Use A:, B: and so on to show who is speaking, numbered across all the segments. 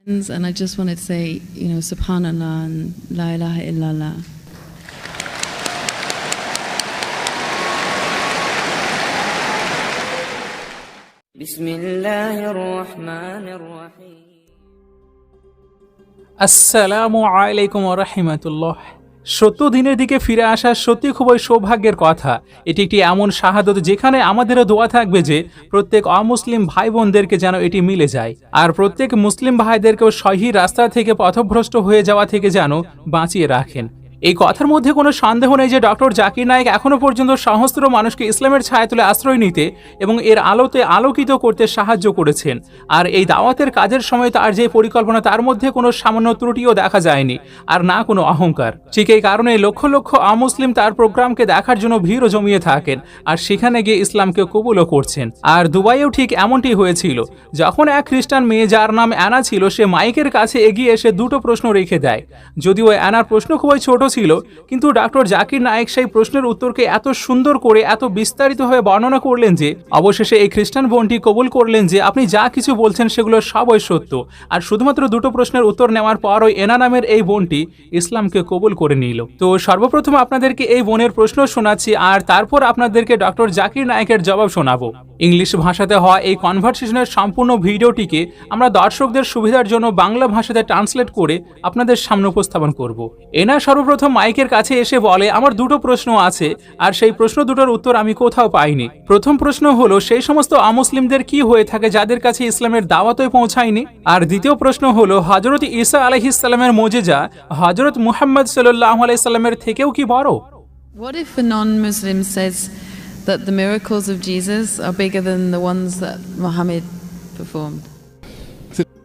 A: And I just wanted to say, Subhanallah and La ilaha illallah.
B: Bismillahir Rahmanir Rahim.
C: আসসালামু আলাইকুম ওয়া রাহমাতুল্লাহ। ৭০ দিনের দিকে ফিরে আসা সত্যি খুবই সৌভাগ্যের কথা। এটি একটি এমন শাহাদত যেখানে আমাদেরও দোয়া থাকবে যে প্রত্যেক অমুসলিম ভাই বোনদেরকে যেন এটি মিলে যায়, আর প্রত্যেক মুসলিম ভাইদেরকেও সহি রাস্তা থেকে পথভ্রষ্ট হয়ে যাওয়া থেকে যেন বাঁচিয়ে রাখেন। এই কথার মধ্যে কোনো সন্দেহ নেই যে ডক্টর জাকির নায়েক এখনো পর্যন্ত সহস্র মানুষকে ইসলামের ছায়াতলে আশ্রয় নিতে এবং এর আলোতে আলোকিত করতে সাহায্য করেছেন। আর এই দাওয়াতের কাজের সময় তার যে পরিকল্পনা, তার মধ্যে কোনো সামান্য ত্রুটিও দেখা যায়নি, আর না কোনো অহংকার। ঠিক এই কারণে লক্ষ লক্ষ অমুসলিম তার প্রোগ্রামকে দেখার জন্য ভিড়ও জমিয়ে থাকেন, আর সেখানে গিয়ে ইসলামকে কবুলও করছেন। আর দুবাইয়েও ঠিক এমনটি হয়েছিল, যখন এক খ্রিস্টান মেয়ে যার নাম অ্যানা ছিল, সে মাইকের কাছে এগিয়ে এসে দুটো প্রশ্ন রেখে দেয়। যদিও অ্যানার প্রশ্ন খুবই ছোট ছিল, কিন্তু ডক্টর জাকির নায়েক সেই প্রশ্নের উত্তরকে এত সুন্দর করে এত বিস্তারিতভাবে বর্ণনা করলেন যে অবশেষে এই খ্রিস্টান বোনটি কবুল করলেন যে আপনি যা কিছু বলছেন সেগুলো সবই সত্য। আর শুধুমাত্র দুটো প্রশ্নের উত্তর নেওয়ার পর ওই এনা নামের এই বোনটি ইসলামকে কবুল করে নিল। তো সর্বপ্রথম আপনাদেরকে এই বোনের প্রশ্ন শোনাচ্ছি, আর তারপর আপনাদেরকে ডক্টর জাকির নায়েকের জবাব শোনাবো। ইংলিশ ভাষাতে হওয়া এই কনভারসেশনের সম্পূর্ণ ভিডিওটিকে আমরা দর্শকদের সুবিধার জন্য বাংলা ভাষাতে ট্রান্সলেট করে আপনাদের সামনে উপস্থাপন করব। এনা সর্বপ্রথম মাইকের কাছে এসে বলে, আমার দুটো প্রশ্ন আছে, আর সেই প্রশ্ন দুটোর উত্তর আমি কোথাও পাইনি। প্রথম প্রশ্ন হলো, সেই সমস্ত অমুসলিমদের কি হয়ে থাকে যাদের কাছে ইসলামের দাওয়াতই পৌঁছায়নি? আর দ্বিতীয় প্রশ্ন হলো, হযরত ঈসা আলাইহিস সালামের মুজিজা হযরত মুহাম্মদ সাল্লাল্লাহু আলাইহি সাল্লামের থেকেও কি বড়?
A: What if a non-Muslim says that the miracles of Jesus are bigger than the ones that Muhammad performed?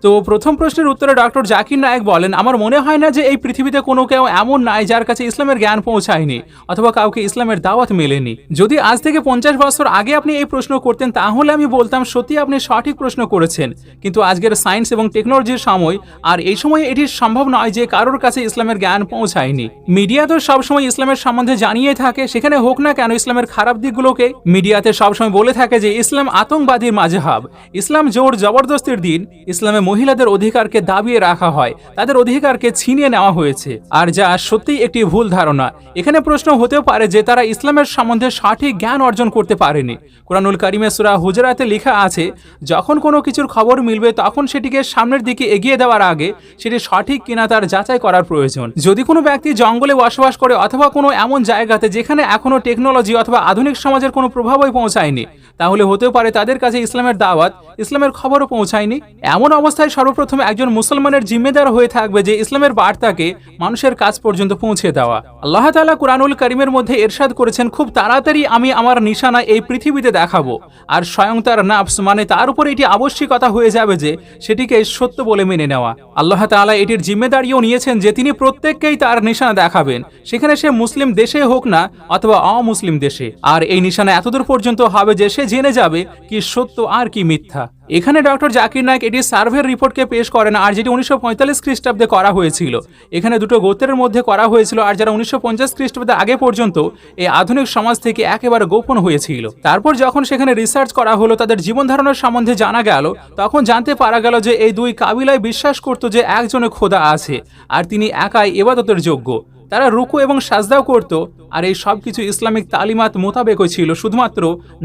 C: তো প্রথম প্রশ্নের উত্তরে ডক্টর জাকির নায়েক বলেন, আমার মনে হয় না যে এই পৃথিবীতে কোনো কেউ এমন নাই যার কাছে ইসলামের জ্ঞান পৌঁছায়নি অথবা কাউকে ইসলামের দাওয়াত মেলেনি। যদি আজ থেকে 50 বছর আগে আপনি এই প্রশ্ন করতেন, তাহলে আমি বলতাম সত্যি আপনি সঠিক প্রশ্ন করেছেন। কিন্তু আজকের সায়েন্স এবং টেকনোলজির সময়, আর এই সময়ে এটি সম্ভব নয় যে কারোর কাছে ইসলামের জ্ঞান পৌঁছায়নি। মিডিয়া তো সবসময় ইসলামের সম্বন্ধে জানিয়ে থাকে, সেখানে হোক না কেন ইসলামের খারাপ দিকগুলোকে। মিডিয়াতে সবসময় বলে থাকে যে ইসলাম আতঙ্কবাদীর মাযহাব, ইসলাম জোর জবরদস্তির দিন, ইসলামে মহিলাদের অধিকারকে দাবিয়ে রাখা হয়, তাদের অধিকারকে ছিনিয়ে নেওয়া হয়েছে, আর যা সত্যিই একটি ভুল ধারণা। এখানে প্রশ্ন হতেও পারে যে তারা ইসলামের সম্বন্ধে সঠিক জ্ঞান অর্জন করতে পারেনি। কুরআনুল কারিমে সূরা হুজরাতে লেখা আছে, যখন কোনো কিছুর খবর মিলবে তখন সেটিকে সামনের দিকে এগিয়ে দেওয়ার আগে সেটি সঠিক কিনা তার যাচাই করার প্রয়োজন। যদি কোনো ব্যক্তি জঙ্গলে বসবাস করে অথবা কোনো এমন জায়গাতে যেখানে এখনো টেকনোলজি অথবা আধুনিক সমাজের কোনো প্রভাবই পৌঁছায়নি, তাহলে হতেও পারে তাদের কাছে ইসলামের দাওয়াত, ইসলামের খবরও পৌঁছায়নি। এমন অবস্থায় সর্বপ্রথম একজন মুসলমানের জিম্মেদার হয়ে থাকবে যে ইসলামের বার্তাকে মানুষের কাছ পর্যন্ত পৌঁছে দেওয়া। আল্লাহ তাআলা কুরআনুল কারীমের মধ্যে ইরশাদ করেছেন, খুব তাড়াতাড়ি আমি আমার নিশানা এই পৃথিবীতে দেখাবো, আর স্বয়ং তার নাফস মানে তার উপর এটি আবশ্যিকতা হয়ে যাবে যে সেটিকে সত্য বলে মেনে নেওয়া। আল্লাহ তাআলা এটির জিম্মেদারিও নিয়েছেন যে তিনি প্রত্যেককেই তার নিশানা দেখাবেন, সেখানে সে মুসলিম দেশে হোক না অথবা অমুসলিম দেশে। আর এই নিশানা এতদূর পর্যন্ত হবে যে সে জেনে যাবে কি সত্য আর কি মিথ্যা। এখানে ডক্টর জাকির নায়েক এটি সার্ভের রিপোর্টকে পেশ করেন, আর যেটি 1945 খ্রিস্টাব্দে করা হয়েছিল। এখানে দুটো গোত্রের মধ্যে করা হয়েছিল, আর যারা 1950 খ্রিস্টাব্দে আগে পর্যন্ত এই আধুনিক সমাজ থেকে একেবারে গোপন হয়েছিল। তারপর যখন সেখানে রিসার্চ করা হলো, তাদের জীবন ধারণের সম্বন্ধে জানা গেল, তখন জানতে পারা গেল যে এই দুই কাবিলায় বিশ্বাস করত যে একজনে খোদা আছে, আর তিনি একাই ইবাদতের যোগ্য। তারা রুকু এবং সাজদাও করত, আর এই সব কিছু ইসলামিক তালিমাত মোতাবেকই ছিল, শুধুমাত্র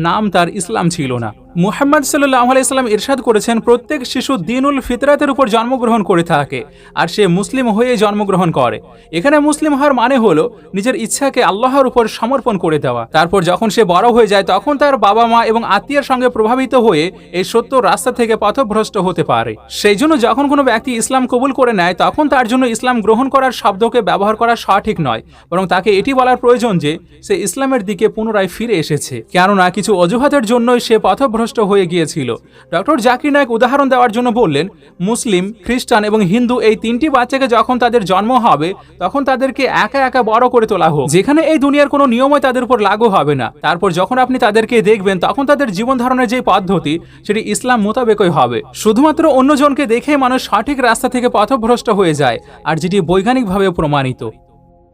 C: নাম তার ইসলাম ছিল না। মুহাম্মদ সাল্লাল্লাহু আলাইহি সাল্লাম ইরশাদ করেছেন, প্রত্যেক শিশু দ্বীনুল ফিতরাতের উপর জন্মগ্রহণ করে থাকে, আর সে মুসলিম হয়ে জন্মগ্রহণ করে। এখানে মুসলিম হওয়ার মানে হলো নিজের ইচ্ছাকে আল্লাহর উপর সমর্পণ করে দেওয়া। তারপর যখন সে বড় হয়ে যায়, তখন তার বাবা মা এবং আত্মীয়ের সঙ্গে প্রভাবিত হয়ে এই সত্য রাস্তা থেকে পথভ্রষ্ট হতে পারে। সেই জন্য যখন কোনো ব্যক্তি ইসলাম কবুল করে নেয়, তখন তার জন্য ইসলাম গ্রহণ করার শব্দকে ব্যবহার করা সঠিক নয়, বরং তাকে এটি বলার প্রয়োজন যে সে ইসলামের দিকে পুনরায় ফিরে এসেছে, কেননা কিছু অজুহাতের জন্যই সে পথভ্রষ্ট হয়ে গিয়েছিল। ডক্টর জাকির নায়েক উদাহরণ দেওয়ার জন্য বললেন, মুসলিম, খ্রিস্টান এবং হিন্দু এই তিনটি বাচ্চাকে যখন তাদের জন্ম হবে, তখন তাদেরকে একা একা বড় করে তোলা হোক, যেখানে এই দুনিয়ার কোনো নিয়মই তাদের উপর লাগু হবে না। তারপর যখন আপনি তাদেরকে দেখবেন, তখন তাদের জীবন ধারণের যে পদ্ধতি সেটি ইসলাম মোতাবেকই হবে। শুধুমাত্র অন্যজনকে দেখে মানুষ সঠিক রাস্তা থেকে পথভ্রষ্ট হয়ে যায়, আর যেটি বৈজ্ঞানিকভাবে প্রমাণিত।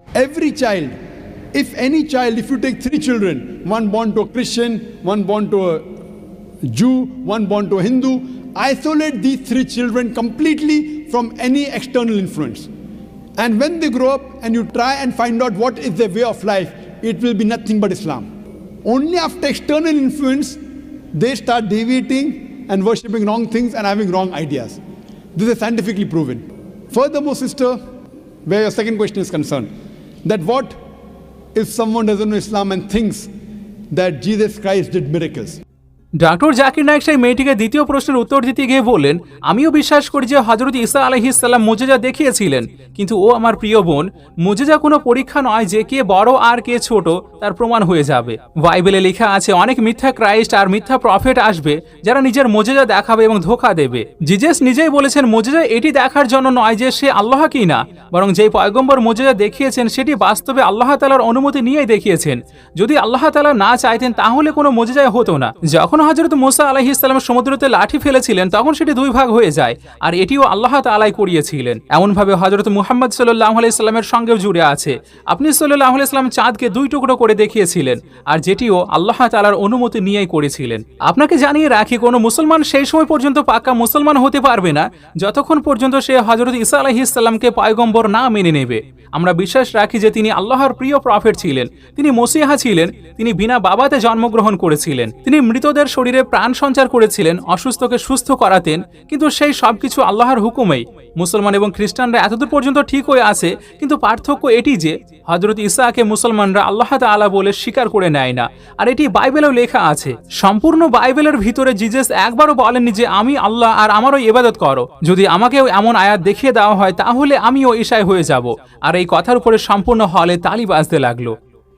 D: Every child, if any child, if you take 3 children, one born to a Christian, one born to a Jew, one born to a Hindu, isolate these three children completely from any external influence. And when they grow up and you try and find out what is their way of life, it will be nothing but Islam. Only after external influence, they start deviating and worshipping wrong things and having wrong ideas. This is scientifically proven. Furthermore, sister, where your second question is concerned, that what if someone doesn't know Islam and thinks that Jesus Christ did miracles?
C: Doctor Zakir Naik সেই মেয়েটিকে দ্বিতীয় প্রশ্নের উত্তর দিতে গিয়ে বললেন, আমিও বিশ্বাস করি যে হযরত ঈসা আলাইহিস সালাম মুজিজা দেখিয়েছিলেন, কিন্তু ও আমার প্রিয় বোন, মুজিজা কোনো পরীক্ষা নয় যে কে বড় আর কে ছোট তার প্রমাণ হয়ে যাবে। বাইবেলে লেখা আছে অনেক মিথ্যা ক্রাইস্ট আর মিথ্যা প্রফেট আসবে যারা নিজের মুজিজা দেখাবে এবং ধোঁকা দেবে। জিজাস নিজেই বলেছেন মুজিজা এটি দেখার জন্য নয় যে সে আল্লাহ কি না, বরং যেই পয়গম্বর মুজিজা দেখিয়েছেন সেটি বাস্তবে আল্লাহ তাআলার অনুমতি নিয়েই দেখিয়েছেন। যদি আল্লাহ তাআলা না চাইতেন তাহলে কোনো মুজিজাই হতো না। যখন হযরত মুসা আলাইহিস সালাম সমুদ্রতে লাঠি ফেলেছিলেন তখন সেটি দুই ভাগ হয়ে যায়, আর এটিও আল্লাহ তাআলাই করিয়েছিলেন। এমনভাবে হযরত মুহাম্মদ সাল্লাল্লাহু আলাইহি সাল্লামের সঙ্গেও জুড়ে আছে। আপনি সাল্লাল্লাহু আলাইহি সাল্লাম চাঁদকে দুই টুকরো করে দেখিয়েছিলেন, আর যেটিও আল্লাহ তাআলার অনুমতি নিয়েই করেছিলেন। আপনাকে জানিয়ে রাখি, কোনো মুসলমান সেই সময় পর্যন্ত পাক্কা মুসলমান হতে পারবে না যতক্ষণ পর্যন্ত সে হযরত ঈসা আলাইহিস সালামকে পয়গম্বর না মেনে নেবে। আমরা বিশ্বাস রাখি যে তিনি আল্লাহর প্রিয় প্রফেট ছিলেন, তিনি মসিহা ছিলেন, তিনি বিনা বাবাতে জন্মগ্রহণ করেছিলেন, তিনি মৃতদের শরীরে প্রাণ সঞ্চার করেছিলেন, অসুস্থকে সুস্থ করাতেন, কিন্তু সেই সবকিছু আল্লাহর হুকুমেই। মুসলমান এবং খ্রিস্টানরা এতদূর পর্যন্ত ঠিক হয়ে আছে, কিন্তু পার্থক্য এটি যে হযরত ঈসাকে মুসলমানরা আল্লাহ তাআলা বলে স্বীকার করে নেয় না, আর এটি বাইবেলেও লেখা আছে। সম্পূর্ণ বাইবেলের ভিতরে জিজাস একবারও বলেননি যে আমি আল্লাহ আর আমারও ইবাদত করো। যদি আমাকেও এমন আয়াত দেখিয়ে দেওয়া হয় তাহলে আমিও ঈসাই হয়ে যাব। আর এই কথার উপরে সম্পূর্ণ হলে তালি বাজতে লাগলো।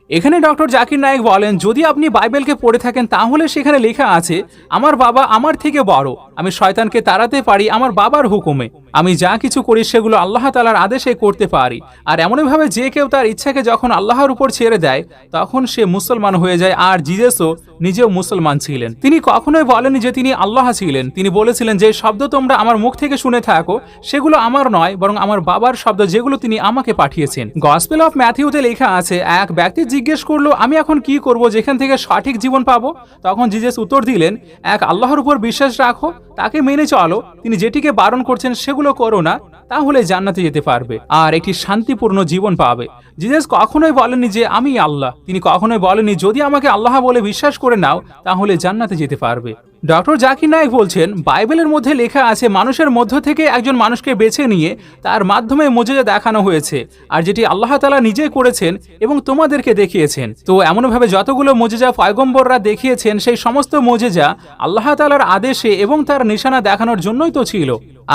C: এখানে ডক্টর জাকির নায়েক বলেন, যদি আপনি বাইবেলকে পড়ে থাকেন তাহলে সেখানে লেখা আছে আমার বাবা আমার থেকে বড়, আমি শয়তানকে তাড়াতে পারি আমার বাবার হুকুমে, আমি যা কিছু করি সেগুলো আল্লাহ তাআলার আদেশে করতে পারি। আর এমনভাবে যে কেউ তার ইচ্ছাকে যখন আল্লাহর উপর ছেড়ে দেয় তখন সে মুসলমান হয়ে যায়। আর জিজাসও নিজেও মুসলমান ছিলেন। তিনি কখনোই বলেননি যে তিনি আল্লাহ ছিলেন। তিনি বলেছিলেন যে শব্দ তোমরা আমার মুখ থেকে শুনে থাকো সেগুলো আমার নয়, বরং আমার বাবার শব্দ যেগুলো তিনি আমাকে পাঠিয়েছেন। গসপেল অফ ম্যাথিউতে লেখা আছে, এক ব্যক্তি জিজ্ঞেস করলো আমি এখন কি করব যেখান থেকে সঠিক জীবন পাবো? তখন জিজাস উত্তর দিলেন, এক আল্লাহর উপর বিশ্বাস রাখো, তাকে মেনে চলো, তিনি যেটিকে বারণ করছেন সেগুলো করো না, তাহলে জান্নাতে যেতে পারবে আর একটি শান্তিপূর্ণ জীবন পাবে। জিজাস কখনোই বলেননি যে আমি আল্লাহ। তিনি কখনোই বলেননি যদি আমাকে আল্লাহ বলে বিশ্বাস করে নাও তাহলে জান্নাতে যেতে পারবে। ডক্টর জাকির নায়েক বলছেন, বাইবেলের মধ্যে লেখা আছে মানুষের মধ্য থেকে একজন মানুষকে বেছে নিয়ে তার মাধ্যমে মুজিজা দেখানো হয়েছে, আর যেটি আল্লাহ তাআলা নিজেই করেছেন এবং তোমাদেরকে দেখিয়েছেন। তো এমনভাবে যতগুলো মুজিজা পয়গম্বররা দেখিয়েছেন সেই সমস্ত মুজিজা আল্লাহ তাআলার আদেশে এবং তার নিশানা দেখানোর জন্যই তো ছিল।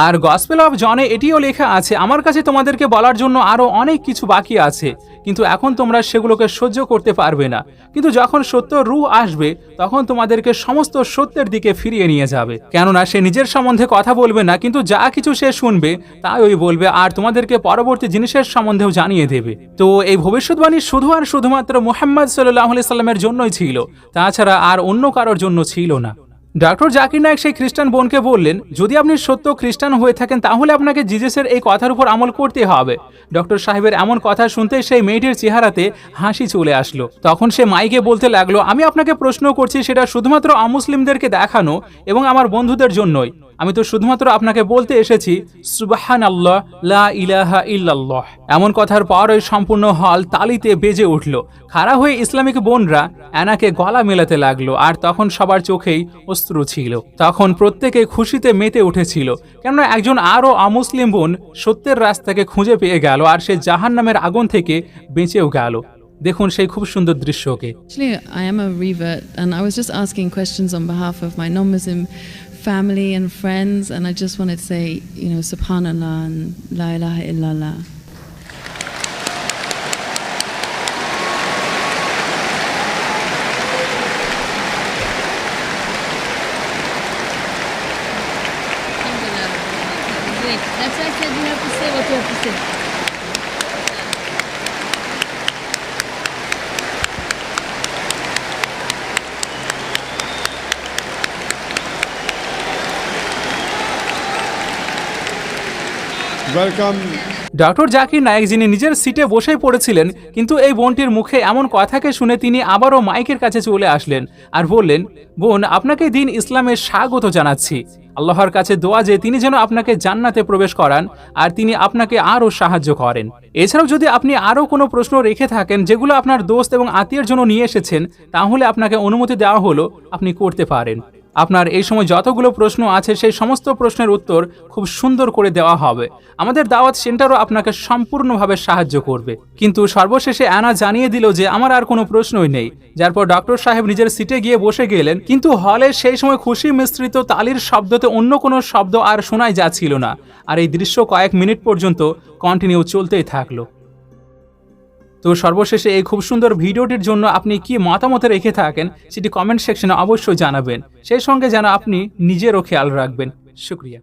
C: আর গসপেল অফ জনে এটিও লেখা আছে, আমার কাছে তোমাদেরকে বলার জন্য আরো অনেক কিছু বাকি আছে, কিন্তু এখন তোমরা সেগুলোকে সহ্য করতে পারবে না, কিন্তু যখন সত্য রূহ আসবে তখন তোমাদেরকে সমস্ত সত্যের দিকে ফিরিয়ে নিয়ে যাবে। কেননা সে নিজের সম্বন্ধে কথা বলবে না, কিন্তু যা কিছু সে শুনবে তাই ওই বলবে, আর তোমাদেরকে পরবর্তী জিনিসের সম্বন্ধেও জানিয়ে দেবে। তো এই ভবিষ্যৎবাণী শুধু আর শুধুমাত্র মুহাম্মদ সাল্লাল্লাহু আলাইহি সাল্লামের জন্যই ছিল, তাছাড়া আর অন্য কারোর জন্য ছিল না। ডক্টর জাকির নায়েক সেই খ্রিস্টান বোনকে বললেন, যদি আপনি সত্য খ্রিস্টান হয়ে থাকেন তাহলে আপনাকে জিজাসের এই কথার উপর আমল করতে হবে। ডক্টর সাহেবের এমন কথা শুনতে সেই মেয়েটির চেহারাতে হাসি চলে আসলো। তখন সে মাইকে বলতে লাগলো, আমি আপনাকে প্রশ্ন করছি সেটা শুধুমাত্র অমুসলিমদেরকে দেখানো এবং আমার বন্ধুদের জন্যই। আমি তো শুধুমাত্র আপনাকে বলতে এসেছি সুবহানাল্লাহ লা ইলাহা ইল্লাল্লাহ। এমন কথার পর ওই সম্পূর্ণ হল তালিতে বেজে উঠল। খাড়া হয়ে ইসলামিক বোনরা অ্যানাকে গলা মেলাতে লাগলো, আর তখন সবার চোখেই অশ্রু ছিল। তখন প্রত্যেকে খুশিতে মেতে উঠেছিল, কেননা একজন আরও অমুসলিম বোন সত্যের রাস্তাকে খুঁজে পেয়ে গেল, আর সে জাহান্নামের আগুন থেকে বেঁচেও গেল। দেখুন সেই খুব সুন্দর দৃশ্যকে।
A: Actually, I am a revert, and I was just asking questions on behalf of my non-Muslim family and friends, and I just wanted to say, Subhanallah and La ilaha illallah. That's why I said you have to say what you have to say.
D: Welcome.
C: Doctor Zakir Naik যিনি নিজের সিটে বসেই পড়েছিলেন, কিন্তু এই বোনটির মুখে এমন কথাকে শুনে তিনি আবারও মাইকের কাছে চলে আসলেন আর বললেন, বোন, আপনাকে দিন ইসলামে স্বাগত জানাচ্ছি। আল্লাহর কাছে দোয়া যে তিনি যেন আপনাকে জান্নাতে প্রবেশ করান আর তিনি আপনাকে আরও সাহায্য করেন। এছাড়াও যদি আপনি আরও কোনো প্রশ্ন রেখে থাকেন যেগুলো আপনার দোস্ত এবং আত্মীয়ের জন্য নিয়ে এসেছেন, তাহলে আপনাকে অনুমতি দেওয়া হলো, আপনি করতে পারেন। আপনার এই সময় যতগুলো প্রশ্ন আছে সেই সমস্ত প্রশ্নের উত্তর খুব সুন্দর করে দেওয়া হবে। আমাদের দাওয়াত সেন্টারও আপনাকে সম্পূর্ণভাবে সাহায্য করবে। কিন্তু সর্বশেষে অ্যানা জানিয়ে দিল যে আমার আর কোনো প্রশ্নই নেই, যার পর ডক্টর সাহেব নিজের সিটে গিয়ে বসে গেলেন। কিন্তু হলে সেই সময় খুশি মিশ্রিত তালির শব্দতে অন্য কোনো শব্দ আর শোনাই যাচ্ছিল না, আর এই দৃশ্য কয়েক মিনিট পর্যন্ত কন্টিনিউ চলতেই থাকলো। তো সর্বশেষে এই খুব সুন্দর ভিডিওটির জন্য আপনি কি মতামত রেখে থাকেন সেটি কমেন্ট সেকশনে অবশ্যই জানাবেন। সেই সঙ্গে যেন আপনি নিজেরও খেয়াল রাখবেন। শুকরিয়া।